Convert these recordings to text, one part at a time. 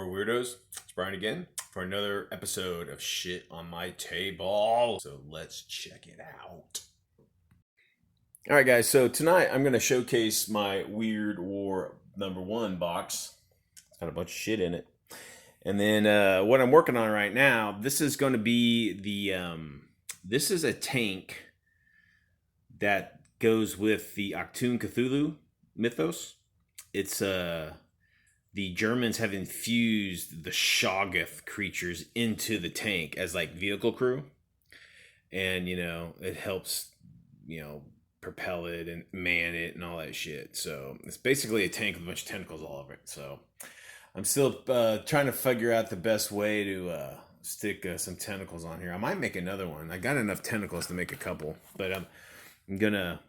Weirdos. It's Brian again for another episode of Shit on My Table. So let's check it out. All right, guys. So tonight I'm going to showcase my Weird War #1 box. It's got a bunch of shit in it. And then what I'm working on right now, this is going to be this is a tank that goes with the Achtung Cthulhu mythos. It's the Germans have infused the Shoggoth creatures into the tank as like vehicle crew, and it helps propel it and man it and all that shit. So it's basically a tank with a bunch of tentacles all over it. So I'm still trying to figure out the best way to stick some tentacles on here. I might make another one. I got enough tentacles to make a couple, but I'm gonna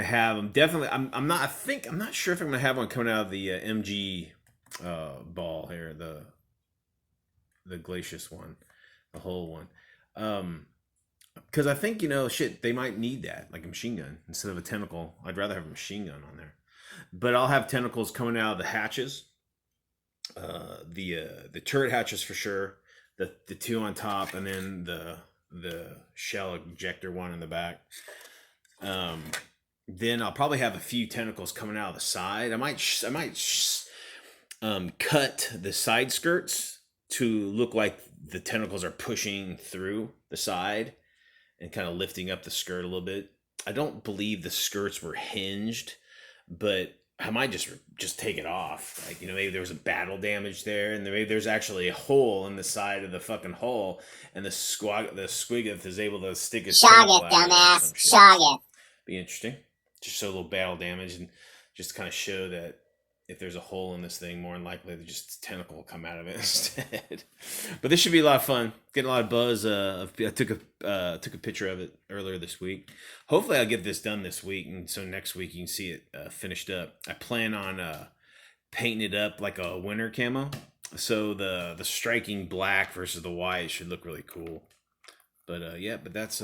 have them. Definitely, I'm not sure if I'm gonna have one coming out of the MG ball here, the glacius one, the whole one. Because I think shit, they might need that, like a machine gun instead of a tentacle. I'd rather have a machine gun on there, but I'll have tentacles coming out of the hatches, the turret hatches for sure, the two on top, and then the shell ejector one in the back. Then I'll probably have a few tentacles coming out of the side. I might cut the side skirts to look like the tentacles are pushing through the side and kind of lifting up the skirt a little bit. I don't believe the skirts were hinged, but I might just take it off. Like, maybe there was a battle damage there, and maybe there's actually a hole in the side of the fucking hole, and the squiggoth is able to stick his Shoggoth, dumbass. Shoggoth. Be interesting. Just show a little battle damage and just kind of show that if there's a hole in this thing, more than likely just a tentacle will come out of it instead. But this should be a lot of fun. Getting a lot of buzz. I took a picture of it earlier this week. Hopefully I'll get this done this week, and so next week you can see it finished up. I plan on painting it up like a winter camo. So the striking black versus the white should look really cool. But but that's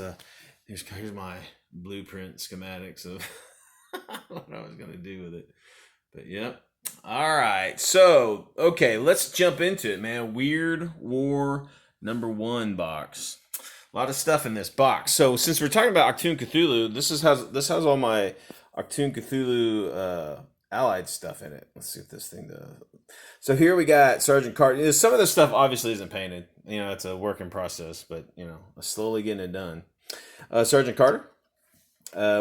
here's my blueprint schematics of what I was gonna do with it. But yep. All right. So okay, let's jump into it, man. Weird War #1 box. A lot of stuff in this box. So since we're talking about Achtung Cthulhu, this has all my Achtung Cthulhu allied stuff in it. Let's see if this thing does. So here we got Sergeant Carter. Some of this stuff obviously isn't painted. It's a work in process, but I'm slowly getting it done. Sergeant Carter.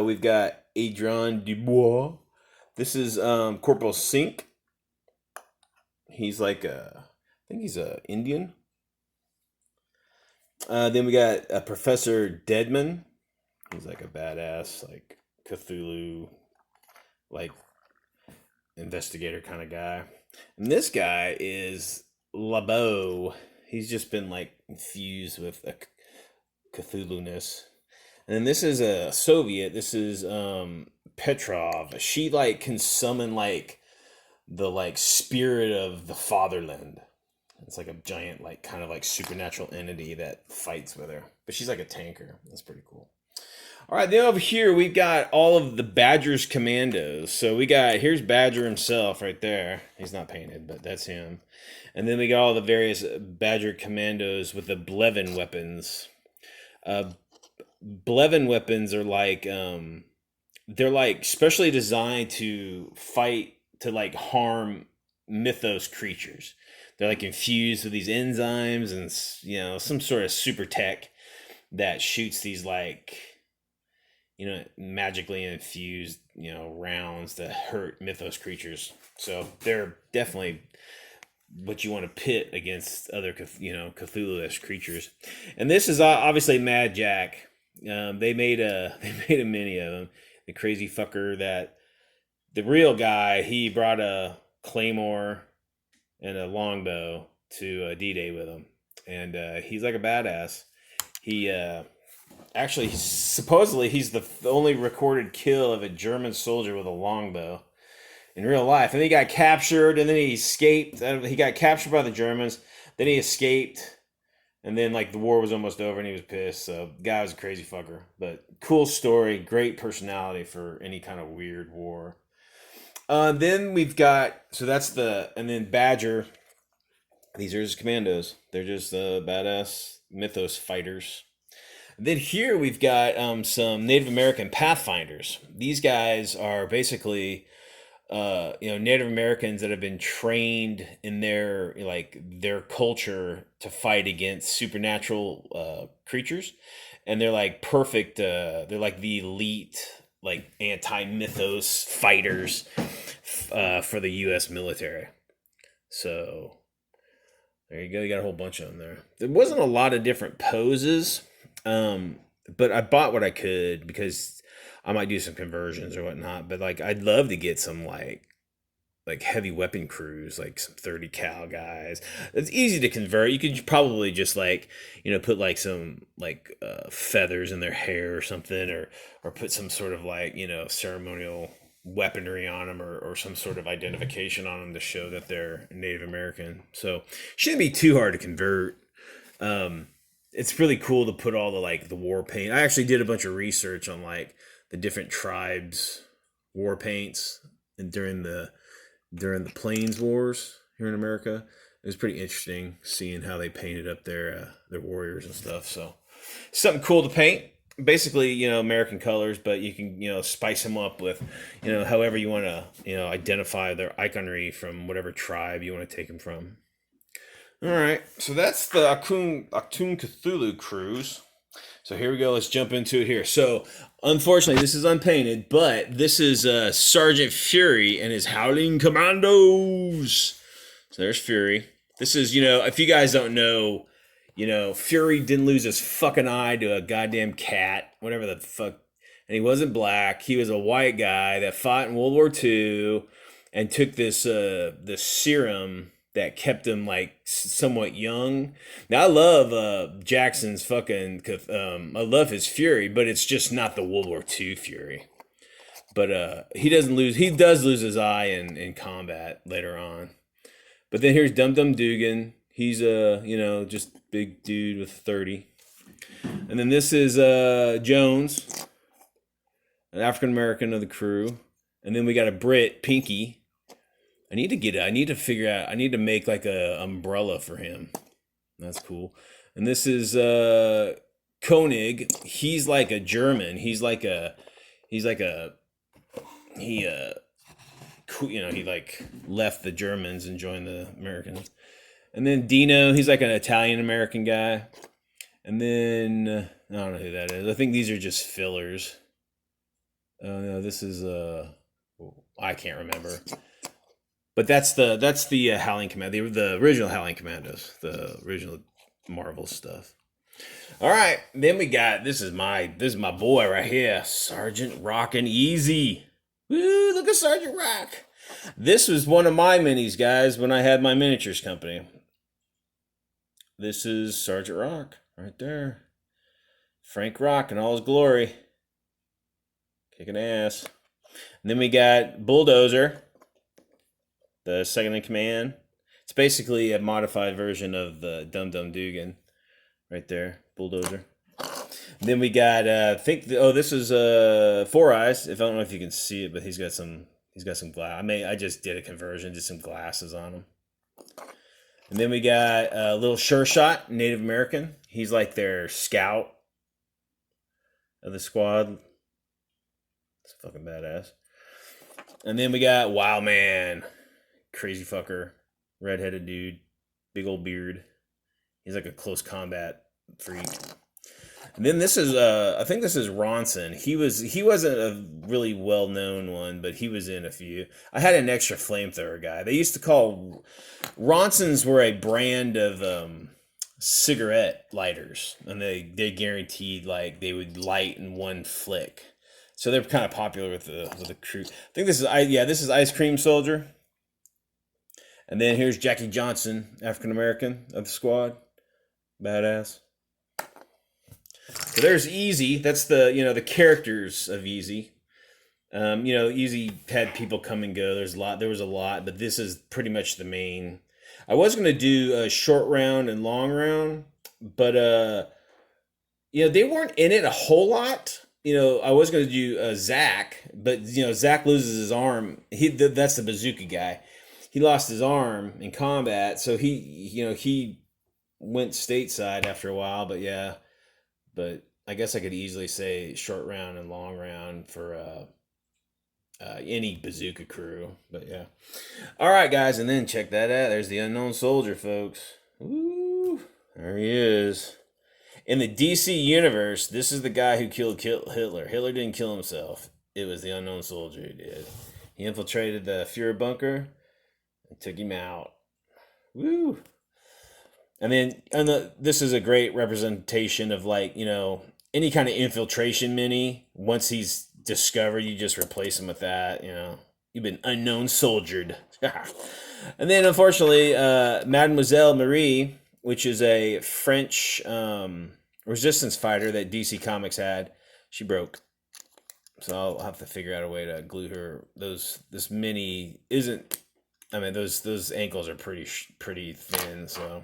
We've got Adrien Dubois. This is Corporal Sink. He's like I think he's a Indian. Then we got Professor Deadman. He's like a badass, like Cthulhu, like investigator kind of guy. And this guy is Labo. He's just been like infused with a Cthulhu-ness. And then this is a Soviet. This is Petrov. She like can summon like the like spirit of the fatherland. It's like a giant like kind of like supernatural entity that fights with her. But she's like a tanker. That's pretty cool. All right, then over here we got all of the Badger's commandos. So here's Badger himself right there. He's not painted, but that's him. And then we got all the various Badger commandos with the Blevin weapons. Blevin weapons are like they're like specially designed to fight to like harm mythos creatures. They're like infused with these enzymes and some sort of super tech that shoots these like magically infused rounds that hurt mythos creatures. So they're definitely what you want to pit against other Cthulhu-esque creatures. And this is obviously Mad Jack. They made a mini of him. The crazy fucker that the real guy, he brought a claymore and a longbow to D-Day with him. And he's like a badass. He actually, supposedly, he's the only recorded kill of a German soldier with a longbow in real life. And then he got captured, and then he escaped. He got captured by the Germans. Then he escaped. And then, like, the war was almost over, and he was pissed. So, the guy was a crazy fucker. But cool story, great personality for any kind of weird war. Then we've got, so that's and then Badger These are just commandos. They're just badass mythos fighters. Then here we've got some Native American pathfinders. These guys are basically Native Americans that have been trained in their culture to fight against supernatural creatures, and they're like perfect. They're like the elite, like anti-mythos fighters for the U.S. military. So there you go. You got a whole bunch of them there. There wasn't a lot of different poses, but I bought what I could because I might do some conversions or whatnot. But like, I'd love to get some like heavy weapon crews, like some 30 cal guys. It's easy to convert. You could probably just put like some feathers in their hair or something, or put some sort of ceremonial weaponry on them, or some sort of identification on them to show that they're Native American. So shouldn't be too hard to convert. It's really cool to put all the war paint. I actually did a bunch of research on the different tribes war paints and during the Plains Wars here in America. It was pretty interesting seeing how they painted up their warriors and stuff. So something cool to paint. Basically, American colors, but you can, spice them up with, however you want to, identify their iconry from whatever tribe you want to take them from. All right, so that's the Achtung Cthulhu cruise. So here we go. Let's jump into it here. So unfortunately, this is unpainted, but this is Sergeant Fury and his Howling Commandos. So there's Fury. This is, if you guys don't know, Fury didn't lose his fucking eye to a goddamn cat, whatever the fuck. And he wasn't black. He was a white guy that fought in World War II and took this serum that kept him somewhat young. Now I love Jackson's fucking. I love his Fury, but it's just not the World War II Fury. But he does lose his eye in combat later on. But then here's Dum Dum Dugan. He's just big dude with 30. And then this is Jones, an African American of the crew. And then we got a Brit, Pinky. I need to make like a umbrella for him. That's cool. And this is Koenig. He's like a German. He left the Germans and joined the Americans. And then Dino, he's like an Italian American guy. And then I don't know who that is. I think these are just fillers. Oh no, this is I can't remember. But that's the Howling Command, the original Howling Commandos, the original Marvel stuff. All right, then we got this is my boy right here, Sergeant Rockin' Easy. Woo! Look at Sergeant Rock. This was one of my minis, guys, when I had my miniatures company. This is Sergeant Rock right there. Frank Rock in all his glory, kicking ass. And then we got Bulldozer, the second in command. It's basically a modified version of the Dum Dum Dugan, right there, Bulldozer. And then we got this is Four Eyes. If I don't know if you can see it, but he's got some glass. I just did a conversion, did some glasses on him. And then we got a little Sure Shot, Native American. He's like their scout of the squad. It's fucking badass. And then we got Wild Man. Crazy fucker, redheaded dude, big old beard. He's like a close combat freak. And then this is I think this is Ronson. He wasn't a really well known one, but he was in a few. I had an extra flamethrower guy. They used to call Ronsons were a brand of cigarette lighters, and they guaranteed they would light in one flick. So they're kind of popular with the crew. I think this is Ice Cream Soldier. And then here's Jackie Johnson, African American of the squad. Badass. So there's Easy. That's the characters of Easy. Easy had people come and go. There was a lot, but this is pretty much the main. I was going to do a short round and long round, but they weren't in it a whole lot. I was going to do Zach, but Zach loses his arm. That's the bazooka guy. he lost his arm in combat, so he went stateside after a while. But yeah, but I guess I could easily say short round and long round for any bazooka crew. But yeah, all right, guys, and then check that out. There's the unknown soldier, folks. Ooh, there he is. In the DC universe, this is the guy who killed Hitler. Hitler didn't kill himself. It was the unknown soldier who did. He infiltrated the Fuhrer bunker and took him out. Woo! And then this is a great representation of, like, any kind of infiltration mini. Once he's discovered, you just replace him with that. You've been unknown soldiered. And then, unfortunately, Mademoiselle Marie, which is a French resistance fighter that DC Comics had, she broke. So I'll have to figure out a way to glue her. This mini isn't. I mean, those ankles are pretty thin. So,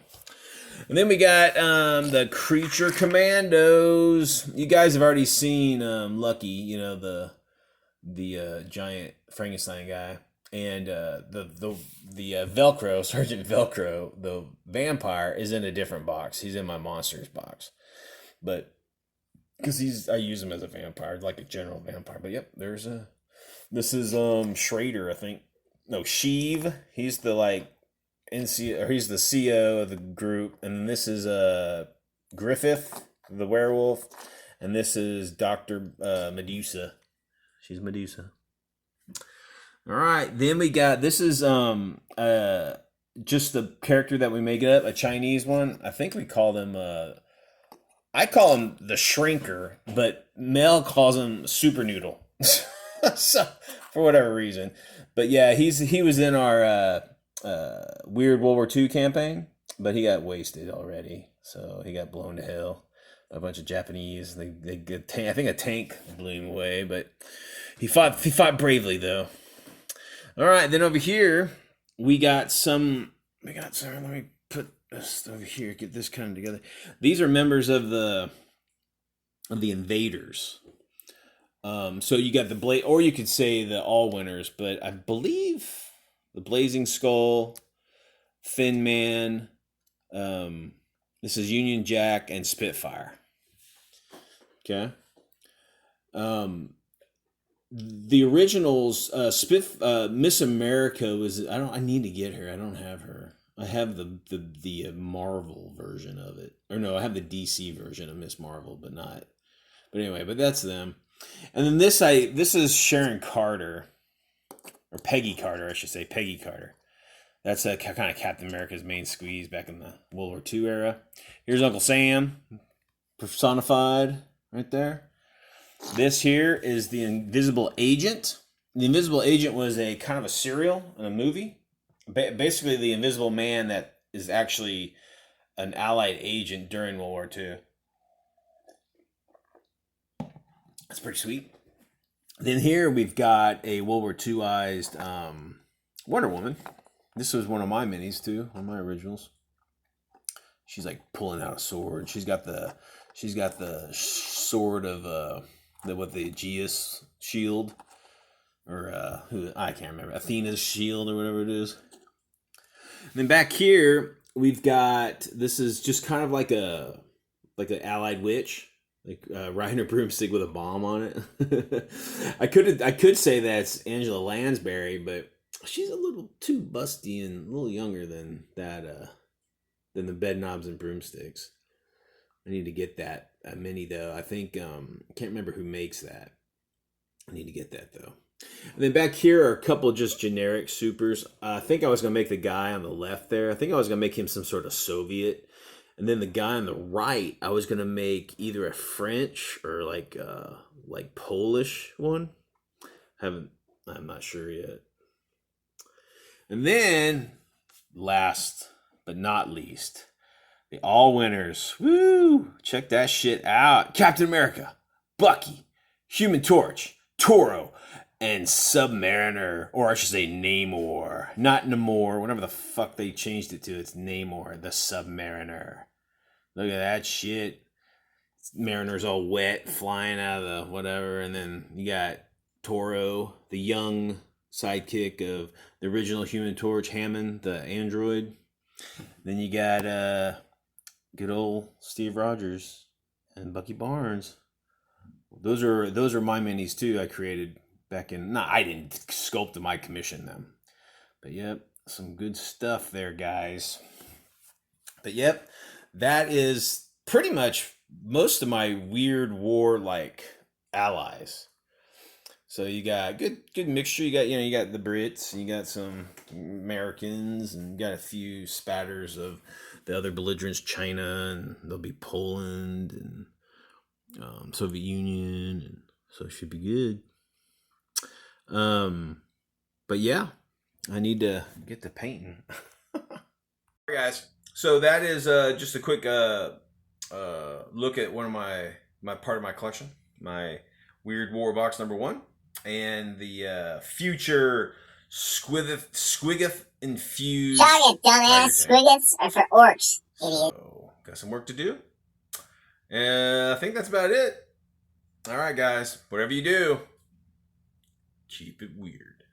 and then we got the Creature Commandos. You guys have already seen Lucky, the giant Frankenstein guy. And the Velcro, Sergeant Velcro, the vampire, is in a different box. He's in my monsters box, but because I use him as a vampire, like a general vampire. But yep, this is Schrader, I think. No, Sheev. He's the he's the CEO of the group, and this is Griffith, the werewolf, and this is Dr. Medusa. She's Medusa. All right, then we got, this is just the character that we make up, a Chinese one. I think we call them I call him the Shrinker, but Mel calls him Super Noodle. So, for whatever reason. But yeah, he was in our Weird World War II campaign, but he got wasted already. So he got blown to hell by a bunch of Japanese. They get I think a tank blew him away, but he fought bravely though. All right, then over here we got some. Let me put this over here. Get this kind of together. These are members of the Invaders. So you got the or you could say the All Winners, but I believe the Blazing Skull, Thin Man. This is Union Jack and Spitfire. Okay. The originals, Miss America was. I need to get her. I don't have her. I have the Marvel version of it, or no, I have the DC version of Miss Marvel, but not. But anyway, but that's them. And then this is Sharon Carter, or Peggy Carter, I should say, Peggy Carter. That's kind of Captain America's main squeeze back in the World War II era. Here's Uncle Sam, personified right there. This here is the Invisible Agent. The Invisible Agent was a kind of a serial in a movie. Basically, the Invisible Man that is actually an Allied agent during World War II. That's pretty sweet. Then here we've got a World War II-ized Wonder Woman. This was one of my minis too, one of my originals. She's like pulling out a sword. She's got the sword of the Aegeus shield, or who I can't remember, Athena's shield or whatever it is. And then back here we've got, this is just kind of like an Allied witch, like riding a broomstick with a bomb on it. I could say that's Angela Lansbury, but she's a little too busty and a little younger than that, than the bed knobs and broomsticks. I need to get that mini though. I think I can't remember who makes that. I need to get that though. And then back here are a couple just generic supers. I think I was gonna make the guy on the left there. I think I was gonna make him some sort of Soviet, and then the guy on the right, I was gonna make either a French or like Polish one. I'm not sure yet. And then, last but not least, the All Winners. Woo! Check that shit out. Captain America, Bucky, Human Torch, Toro, and Submariner. Or I should say Namor. Not Namor, whatever the fuck they changed it to. It's Namor, the Submariner. Look at that shit. Mariner's all wet, flying out of the whatever. And then you got Toro, the young sidekick of the original Human Torch, Hammond, the android. Then you got good old Steve Rogers and Bucky Barnes. Those are my minis too. I created back in. No, I didn't sculpt them. I commissioned them. But yep, some good stuff there, guys. But yep, that is pretty much most of my Weird War like allies. So you got good mixture. You got the Brits, you got some Americans, and you got a few spatters of the other belligerents, China, and there'll be Poland and Soviet Union, and so it should be good. But yeah, I need to get to painting. All right, guys. So that is just a quick look at one of my part of my collection, my Weird War box number 1. And the future Squiggoth infused. Shoggoth, dumbass. Squiggoths are for orcs, idiot. So, got some work to do. And I think that's about it. All right, guys. Whatever you do, keep it weird.